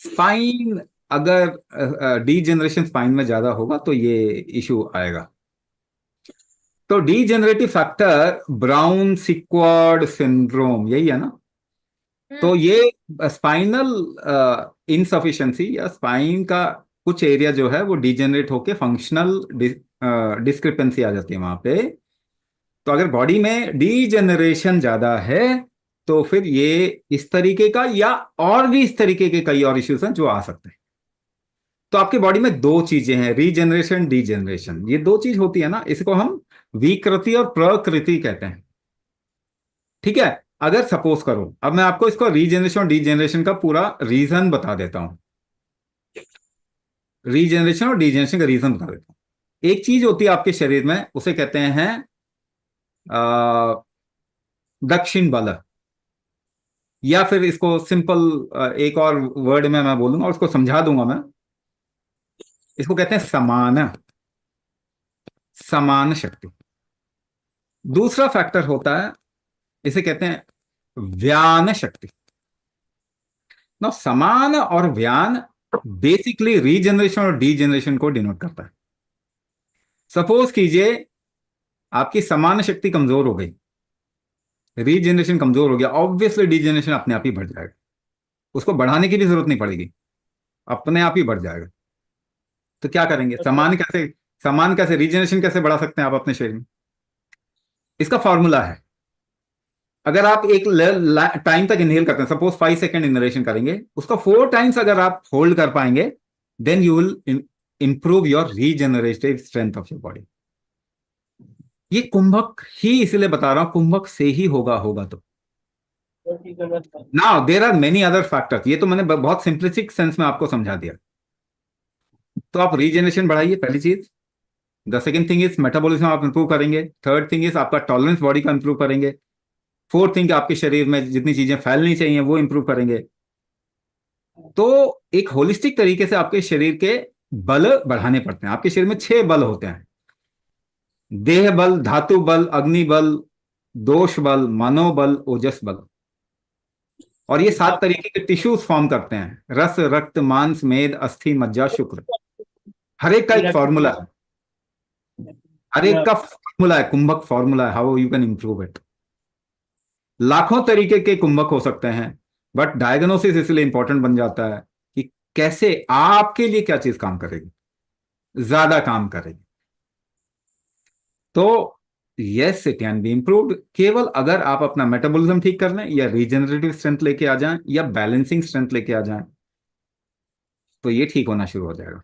Spine, अगर degeneration spine में ज्यादा होगा तो ये इशू आएगा। तो डीजेनरेटिव फैक्टर ब्राउन सिक्वार्ड सिंड्रोम यही है ना? तो ये स्पाइनल इनसफिशिएंसी या स्पाइन का कुछ एरिया जो है वो डीजेनरेट होके फंक्शनल डिस्क्रिपेंसी आ जाती है वहां पे। तो अगर बॉडी में डीजेनरेशन ज्यादा है तो फिर ये इस तरीके का या और भी इस तरीके के कई और इश्यूज हैं जो आ सकते हैं। तो आपके बॉडी में दो चीजें हैं, रीजेनरेशन डीजेनरेशन, ये दो चीज होती है ना, इसको हम विकृति और प्रकृति कहते हैं। ठीक है। अगर सपोज करो, अब मैं आपको इसको रीजेनरेशन और डीजेनरेशन का पूरा रीजन बता देता हूं। रीजेनरेशन और डीजेनरेशन का रीजन बता देता हूं। एक चीज होती है आपके शरीर में, उसे कहते हैं अ, दक्षिण बल, या फिर इसको सिंपल एक और वर्ड में मैं बोलूंगा और उसको समझा दूंगा मैं। इसको कहते हैं समान, समान शक्ति। दूसरा फैक्टर होता है, इसे कहते हैं व्यान शक्ति। ना समान और व्यान बेसिकली रीजनरेशन और डीजनरेशन को डिनोट करता है। सपोज कीजिए आपकी समान शक्ति कमजोर हो गई, रीजनरेशन कमजोर हो गया, ऑब्वियसली डीजनरेशन अपने आप ही बढ़ जाएगा, उसको बढ़ाने की भी जरूरत नहीं पड़ेगी, अपने आप ही बढ़ जाएगा। तो क्या करेंगे, समान कैसे रीजनरेशन कैसे बढ़ा सकते हैं आप अपने शरीर में? इसका फॉर्मूला है, अगर आप एक टाइम तक इनहेल करते हैं, सपोज 5 सेकेंड इनहेलेशन करेंगे, उसको 4 टाइम्स अगर आप होल्ड कर पाएंगे, then you will improve your regenerative strength of your body. ये कुंभक ही इसलिए बता रहा हूं, कुंभक से ही होगा होगा तो। Now there are many other factors, ये तो मैंने बहुत सिंपलिस्टिक सेंस में आपको समझा दिया। तो आप रीजनरेशन बढ़ाइए, पहली चीज। The second thing is metabolism आप इंप्रूव करेंगे। थर्ड थिंग इज आपका टॉलरेंस बॉडी का इंप्रूव करेंगे। फोर्थ थिंग, आपके शरीर में जितनी चीजें फैलनी चाहिए वो इंप्रूव करेंगे। तो एक होलिस्टिक तरीके से आपके शरीर के बल बढ़ाने पड़ते हैं। आपके शरीर में 6 बल होते हैं, देह बल, धातु बल, अग्नि बल, दोष बल, मनोबल, ओजस बल। और ये 7 तरीके के टिश्यूज फॉर्म करते हैं, रस, रक्त, मांस, मेद, अस्थि, मज्जा, शुक्र। हर एक का एक फॉर्मूला है, हर एक का फॉर्मूला है, कुंभक फॉर्मूला है, how you can improve it. लाखों तरीके के कुंभक हो सकते हैं, बट डायग्नोसिस इसलिए इंपॉर्टेंट बन जाता है कि कैसे आपके लिए क्या चीज काम करेगी, ज्यादा काम करेगी। तो yes, it can be improved, केवल अगर आप अपना मेटाबॉलिज्म ठीक कर लें, या रीजनरेटिव स्ट्रेंथ लेके आ जाएं, या बैलेंसिंग स्ट्रेंथ लेके आ जाएं, तो ये ठीक होना शुरू हो जाएगा।